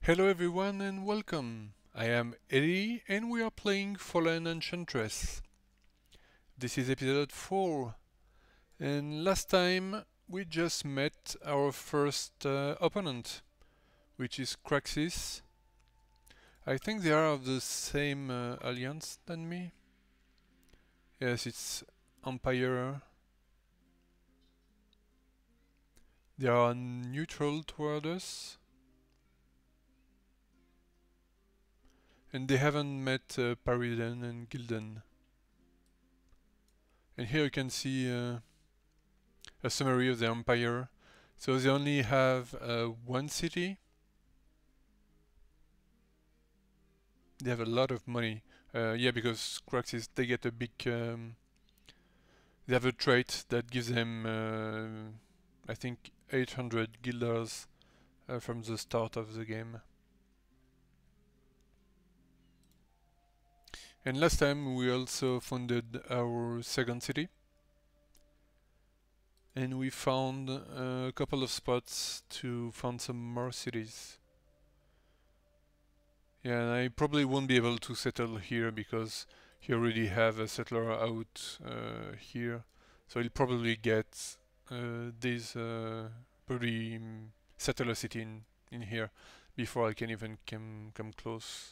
Hello everyone and welcome. I am Eddie and we are playing Fallen Enchantress. This is episode 4 and last time we just met our first opponent, which is Craxis. I think they are of the same alliance than me. Yes, it's Empire. They are neutral toward us and they haven't met Pariden and Gildan. And here you can see a summary of the empire. So they only have one city. They have a lot of money. Yeah, because Craxis, they get a big. They have a trait that gives them, I think, 800 guilders from the start of the game. And last time we also founded our second city. And we found a couple of spots to found some more cities. Yeah, and I probably won't be able to settle here because he already have a settler out here. So he'll probably get this probably settle a city in here before I can even come close.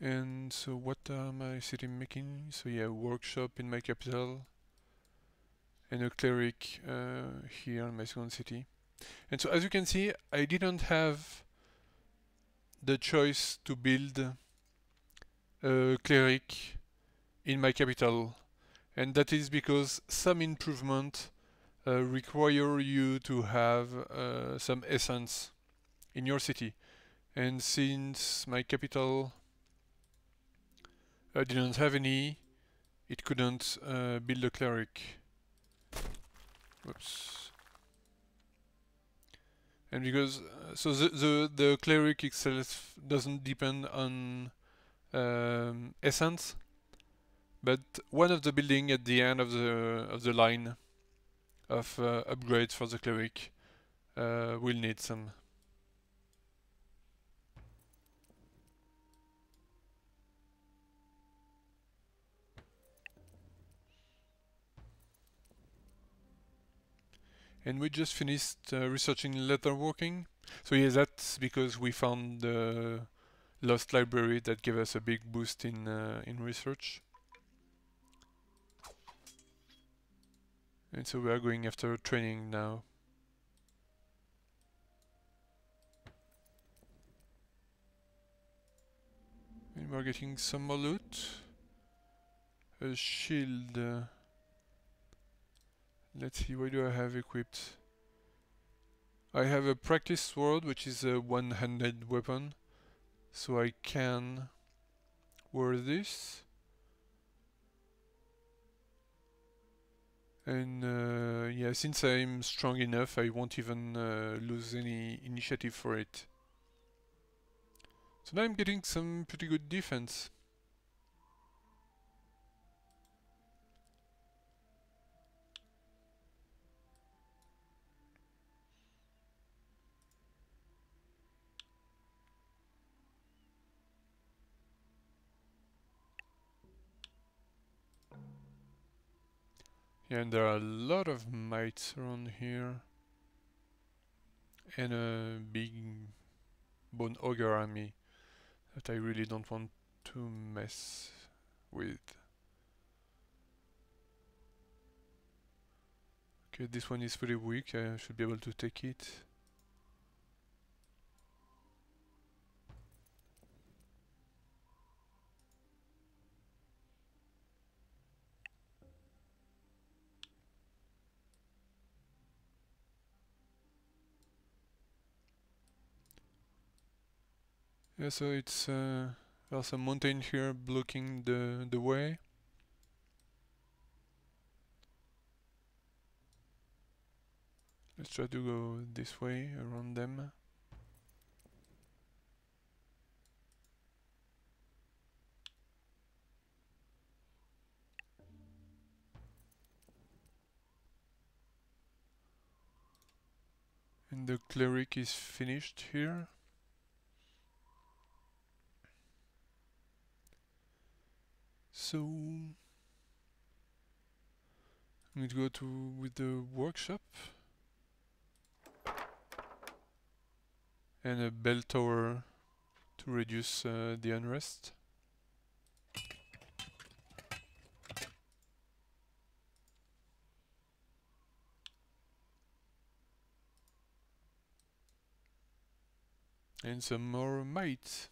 And so what am I city making? So yeah, workshop in my capital and a cleric here in my second city. And so as you can see, I didn't have the choice to build a cleric in my capital, and that is because some improvement require you to have some essence in your city, and since my capital didn't have any, it couldn't build a cleric. Oops. And because so the cleric itself doesn't depend on essence, but one of the building at the end of the line of upgrades for the cleric will need some. And we just finished researching leatherworking. So yeah, that's because we found the lost library that gave us a big boost in research. And so we are going after training now. And we're getting some more loot. A shield. Let's see, what do I have equipped? I have a practice sword, which is a one-handed weapon. So I can wear this. And yeah, since I'm strong enough, I won't even lose any initiative for it. So now I'm getting some pretty good defense. Yeah, and there are a lot of mites around here. And a big bone ogre army that I really don't want to mess with. Okay, this one is pretty weak, I should be able to take it. Yeah, so it's there's a mountain here blocking the way. Let's try to go this way around them. And the cleric is finished here. So I'm going to go with the workshop and a bell tower to reduce the unrest. And some more might.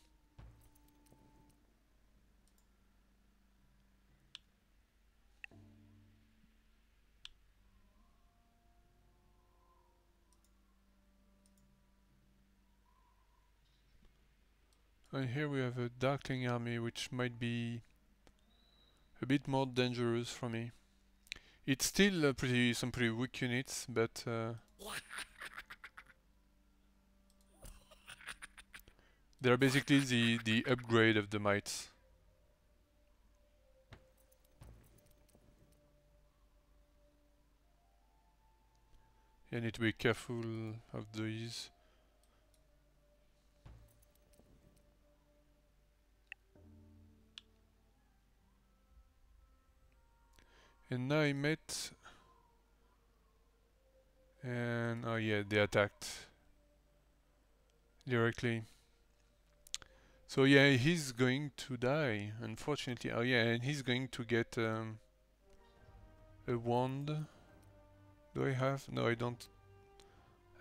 And here we have a Darkling army, which might be a bit more dangerous for me. It's still some pretty weak units, but they're basically the upgrade of the mites. You need to be careful of these. And now I met, and oh yeah, they attacked directly. So yeah, he's going to die, unfortunately. Oh yeah, and he's going to get a wand. Do I have? No, I don't.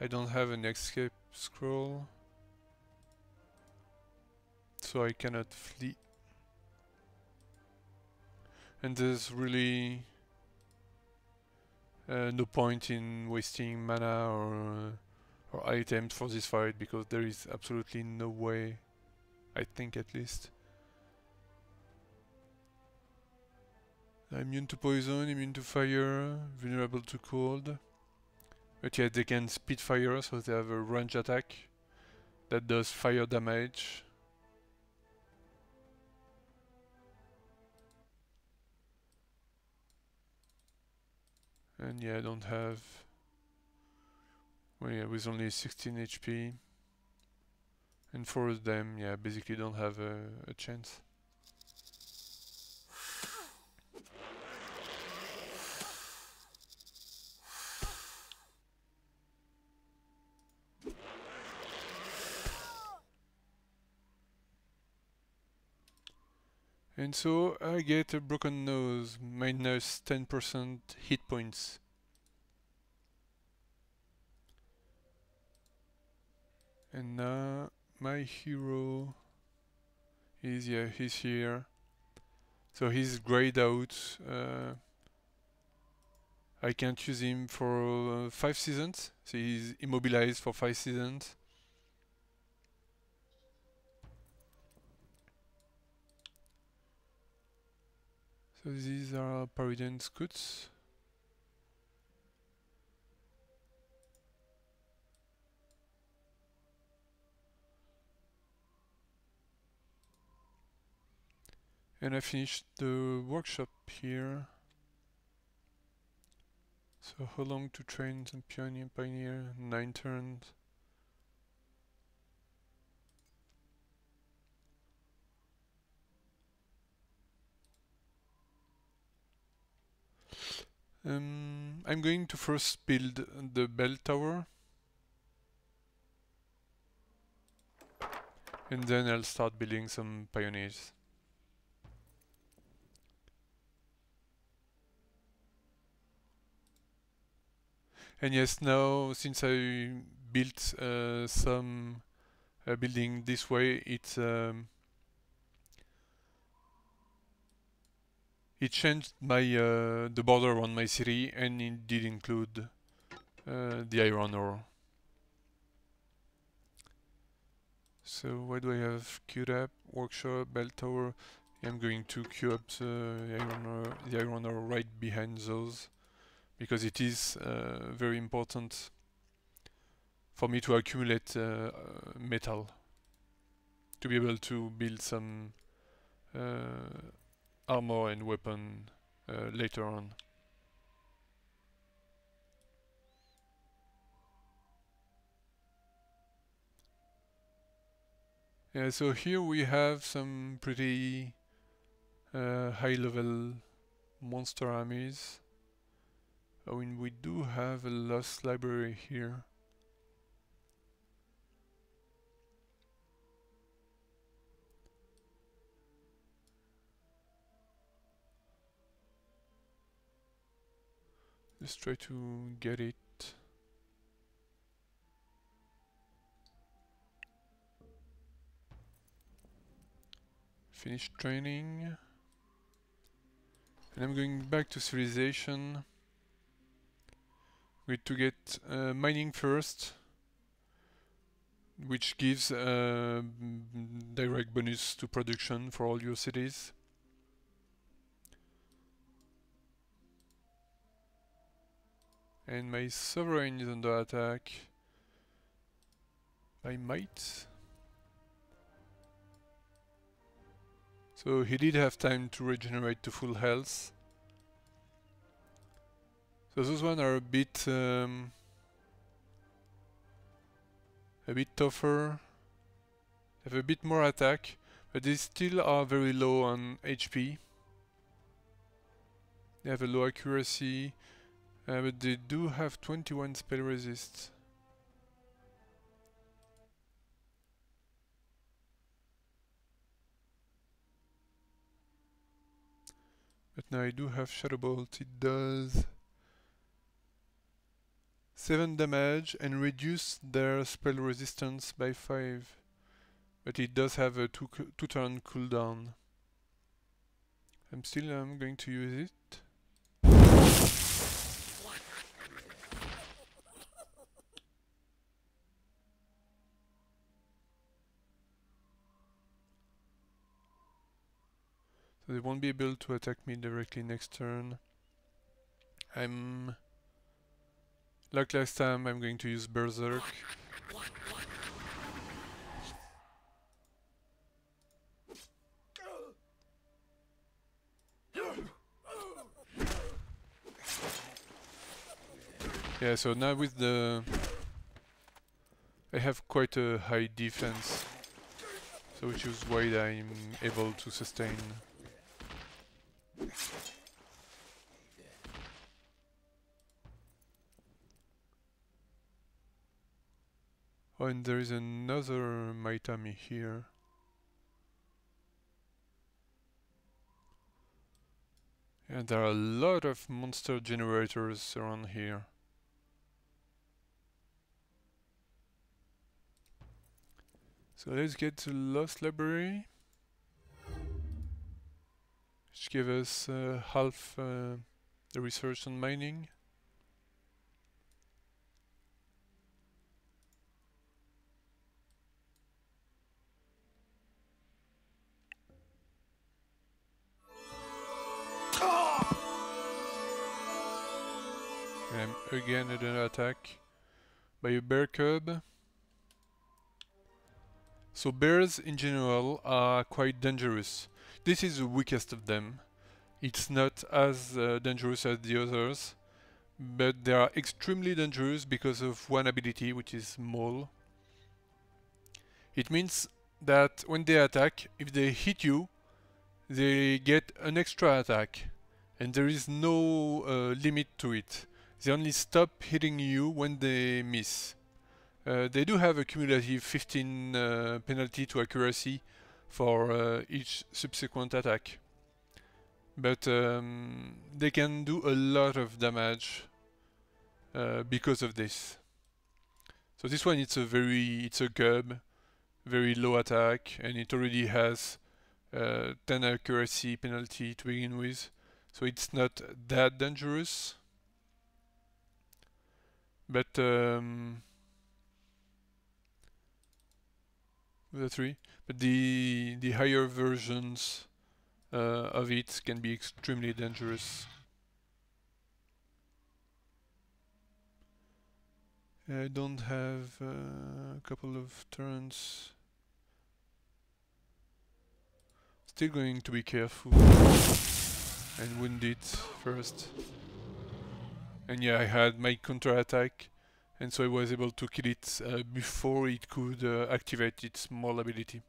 I don't have an escape scroll, so I cannot flee. And there's really no point in wasting mana or items for this fight, because there is absolutely no way, I think at least. Immune to poison, immune to fire, vulnerable to cold. But yeah, they can spit fire, so they have a range attack that does fire damage. And yeah, I don't have... Well, yeah, with only 16 HP. And 4 of them, yeah, basically don't have a chance. And so I get a broken nose, minus 10% hit points. And now my hero is, yeah, he's here. So he's grayed out. I can't use him for 5 seasons. So he's immobilized for 5 seasons. So these are Paridon Scouts. And I finished the workshop here. So how long to train some Pioneer? 9 turns. I'm going to first build the bell tower. And then I'll start building some pioneers. And yes, now since I built some building this way, it changed my the border around my city, and it did include the iron ore. So what do I have queued up? Workshop, bell tower. I'm going to queue up the iron ore right behind those, because it is very important for me to accumulate metal to be able to build some armor and weapon later on. Yeah, so here we have some pretty high-level monster armies. I mean, we do have a lost library here. Let's try to get it. Finish training. And I'm going back to civilization. We need to get mining first, which gives direct bonus to production for all your cities. And my sovereign is under attack by might. So he did have time to regenerate to full health. So those ones are a bit tougher. They have a bit more attack, but they still are very low on HP. They have a low accuracy, but they do have 21 spell resist. But now I do have Shadow Bolt. It does 7 damage and reduce their spell resistance by 5. But it does have a 2-turn cooldown. I'm still going to use it. So they won't be able to attack me directly next turn. Like last time, I'm going to use Berserk. Yeah, so now with the... I have quite a high defense, so which is why I'm able to sustain. Oh, and there is another might army here. And there are a lot of monster generators around here. So let's get to Lost Library, which gives us half the research on mining. And I'm again under an attack by a bear cub. So bears in general are quite dangerous. This is the weakest of them. It's not as dangerous as the others, but they are extremely dangerous because of one ability, which is Maul. It means that when they attack, if they hit you, they get an extra attack, and there is no limit to it. They only stop hitting you when they miss. They do have a cumulative 15 penalty to accuracy for each subsequent attack, but they can do a lot of damage because of this. So this one, it's a cub, very low attack, and it already has 10 accuracy penalty to begin with, so it's not that dangerous. But the higher versions of it can be extremely dangerous. I don't have a couple of turns. Still going to be careful and wound it first. And yeah, I had my counter-attack, and so I was able to kill it before it could activate its Maul ability.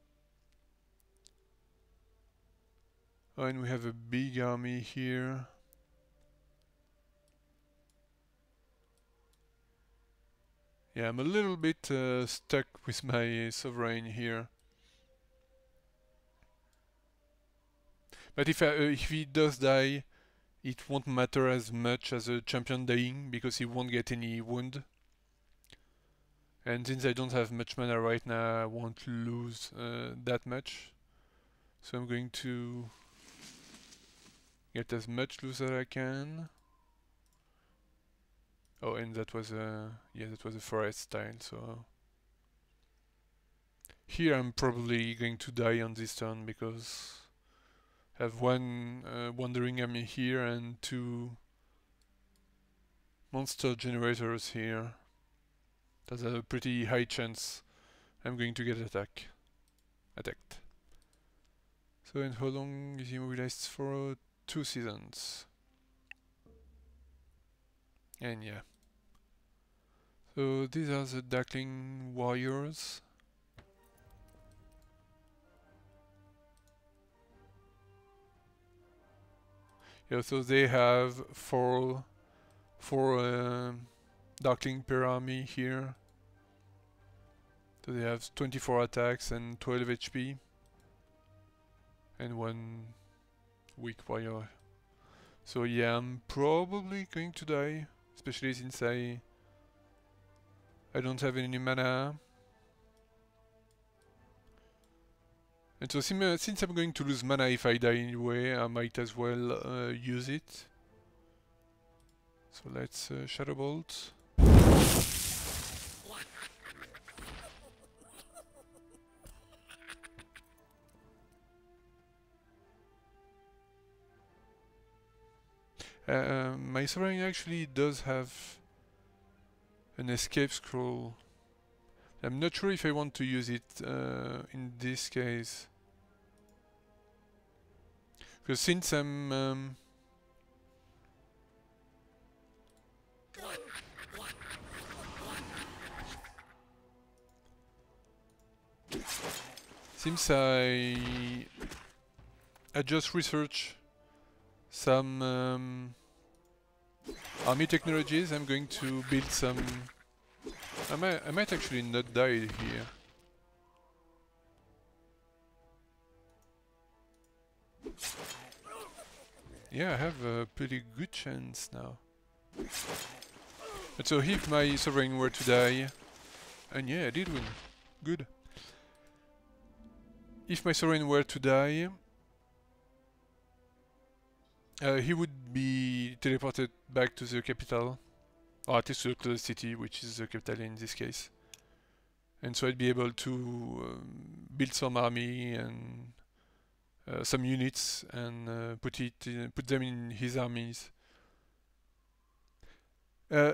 Oh, and we have a big army here. Yeah, I'm a little bit stuck with my sovereign here. But if he does die, it won't matter as much as a champion dying because he won't get any wound. And since I don't have much mana right now, I won't lose that much. So I'm going to get as much loose as I can. Oh, and that was a forest tile. So here I'm probably going to die on this turn because I have one wandering army here and two monster generators here. That's a pretty high chance I'm going to get attacked. So, and how long is he mobilized for? 2 seasons. And yeah. So these are the Darkling Warriors. Yeah, so they have four Darkling per army here. So they have 24 attacks and 12 HP. And one weak warrior. So yeah, I'm probably going to die, especially since I don't have any mana. And so since I'm going to lose mana if I die anyway, I might as well use it. So let's Shadow Bolt. My sovereign actually does have an escape scroll. I'm not sure if I want to use it in this case. Because since I'm since I just researched some army technologies, I'm going to build some. I might actually not die here. Yeah, I have a pretty good chance now. But so if my sovereign were to die, and yeah, I did win. Good. If my sovereign were to die, he would be teleported back to the capital, or at least to the closest city, which is the capital in this case. And so I'd be able to build some army and some units and put them in his armies.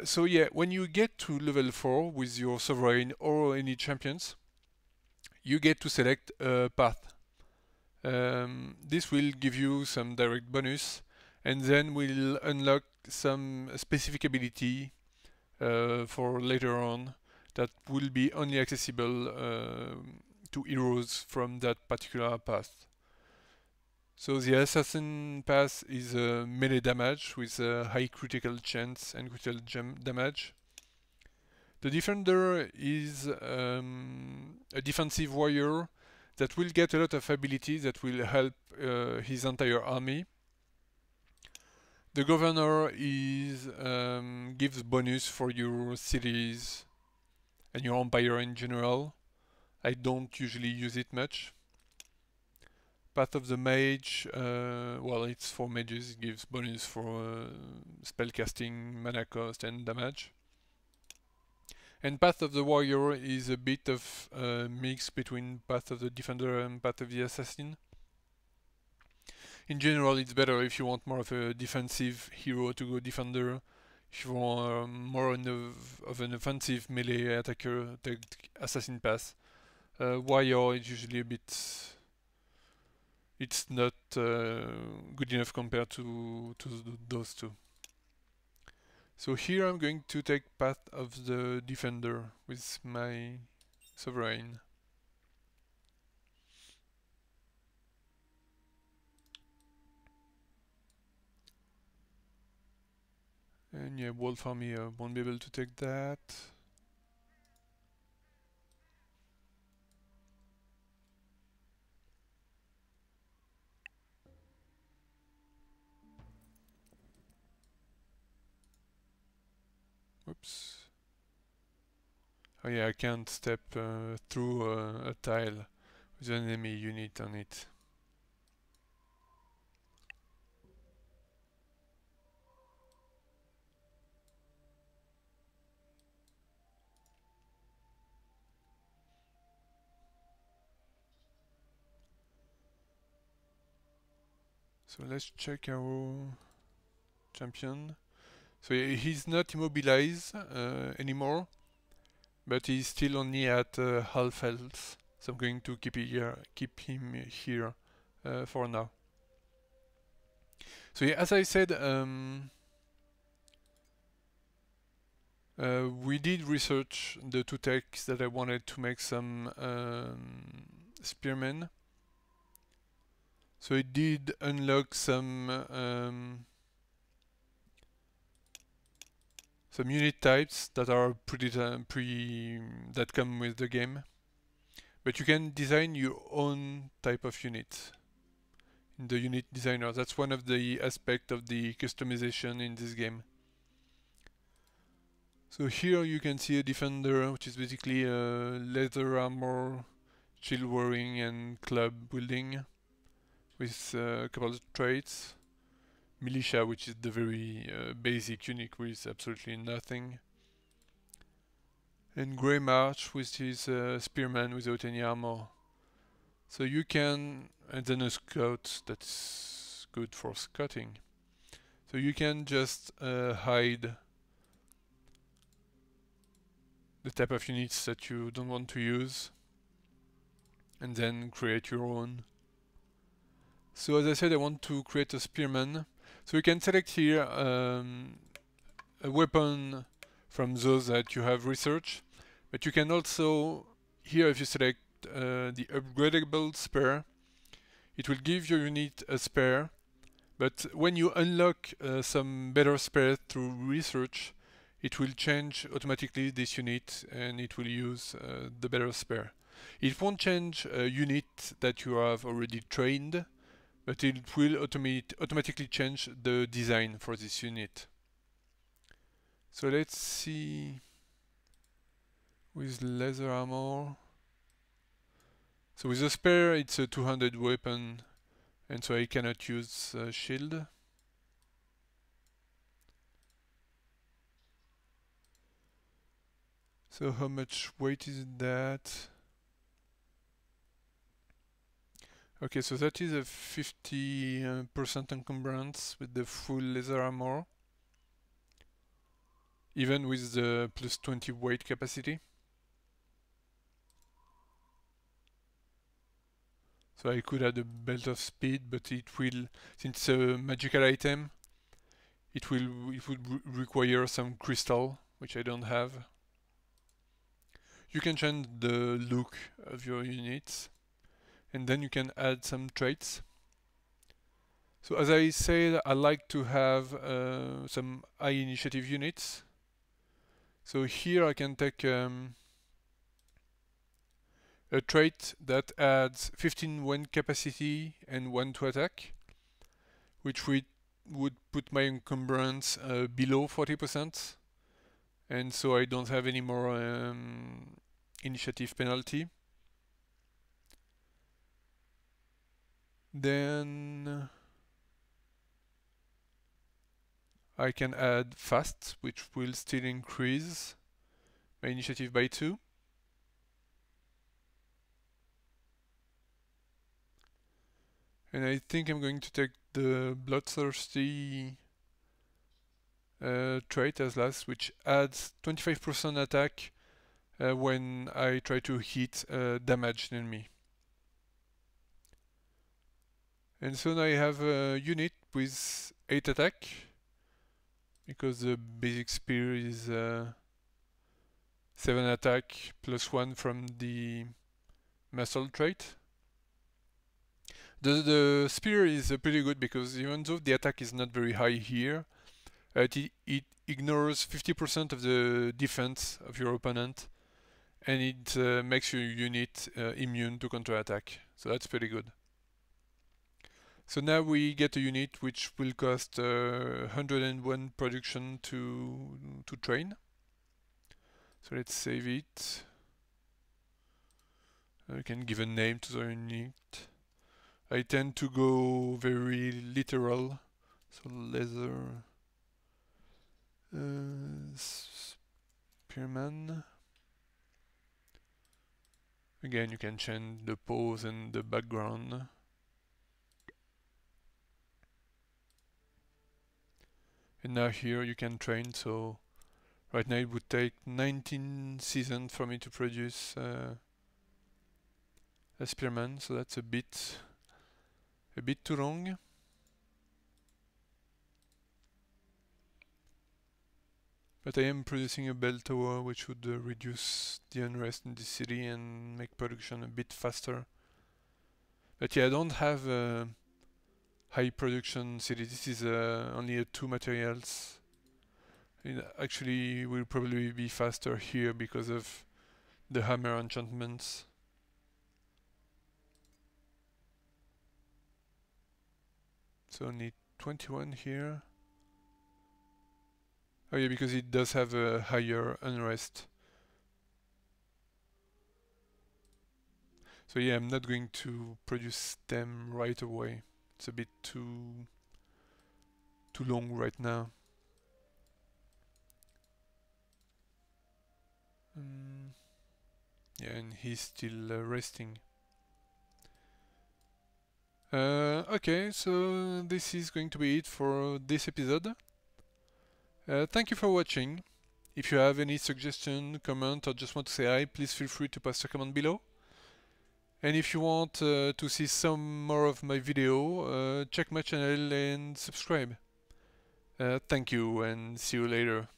So yeah, when you get to level 4 with your sovereign or any champions, you get to select a path. This will give you some direct bonus, and then will unlock some specific ability for later on that will be only accessible to heroes from that particular path. So the Assassin path is melee damage with a high critical chance and critical damage. The Defender is a defensive warrior that will get a lot of abilities that will help his entire army. The Governor is gives bonus for your cities and your empire in general. I don't usually use it much. Path of the Mage, well, it's for mages, it gives bonus for spellcasting, mana cost, and damage. And Path of the Warrior is a bit of a mix between Path of the Defender and Path of the Assassin. In general, it's better if you want more of a defensive hero to go Defender. If you want more of an offensive melee attacker, take Assassin Path. Warrior is usually a bit... It's not good enough compared to those two. So here I'm going to take Path of the Defender with my Sovereign. And yeah, Wolf Army won't be able to take that. Oops. Oh yeah, I can't step through a tile with an enemy unit on it. So let's check our champion. So he's not immobilized anymore, but he's still only at half health. So I'm going to keep him here for now. So yeah, as I said, we did research the two techs that I wanted to make some spearmen. So it did unlock some unit types that are that come with the game. But you can design your own type of unit in the unit designer. That's one of the aspects of the customization in this game. So here you can see a defender, which is basically a leather armor, shield wearing and club wielding with a couple of traits. Militia, which is the very basic unit with absolutely nothing. And Grey March, which is a spearman without any armor. So you can, and then a scout that's good for scouting. So you can just hide the type of units that you don't want to use and then create your own. So as I said, I want to create a spearman. So you can select here a weapon from those that you have researched, but you can also, here if you select the upgradable spare, it will give your unit a spare, but when you unlock some better spare through research, it will change automatically this unit and it will use the better spare. It won't change a unit that you have already trained, but it will automatically change the design for this unit. So let's see with laser armor. So with the spare it's a 200 weapon, and so I cannot use shield. So how much weight is that? Okay, so that is a 50% encumbrance with the full laser armor, even with the plus 20 weight capacity. So I could add a belt of speed, but it will, since it's a magical item, it would require some crystal, which I don't have. You can change the look of your units, and then you can add some traits. So as I said, I like to have some high initiative units. So here I can take a trait that adds 15 wind capacity and 1 to attack, which would put my encumbrance below 40%, and so I don't have any more initiative penalty. Then I can add fast, which will still increase my initiative by 2. And I think I'm going to take the bloodthirsty trait as last, which adds 25% attack when I try to hit a damaged enemy. And so now I have a unit with 8 attack, because the basic spear is 7 attack plus 1 from the muscle trait. The spear is pretty good because even though the attack is not very high here, It ignores 50% of the defense of your opponent, and it makes your unit immune to counterattack. So that's pretty good. So now we get a unit which will cost 101 production to train. So let's save it. I can give a name to the unit. I tend to go very literal. So leather spearman. Again, you can change the pose and the background. And now here you can train, so right now it would take 19 seasons for me to produce a spearman, so that's a bit too long. But I am producing a bell tower which would reduce the unrest in the city and make production a bit faster. But yeah, I don't have a high production city. This is only a 2 materials. It actually will probably be faster here because of the hammer enchantments. So only 21 here. Oh yeah, because it does have a higher unrest. So yeah, I'm not going to produce them right away. It's a bit too long right now. Yeah, and he's still resting. Okay, so this is going to be it for this episode. Thank you for watching. If you have any suggestion, comment, or just want to say hi, please feel free to post a comment below. And if you want to see some more of my video, check my channel and subscribe. Thank you and see you later.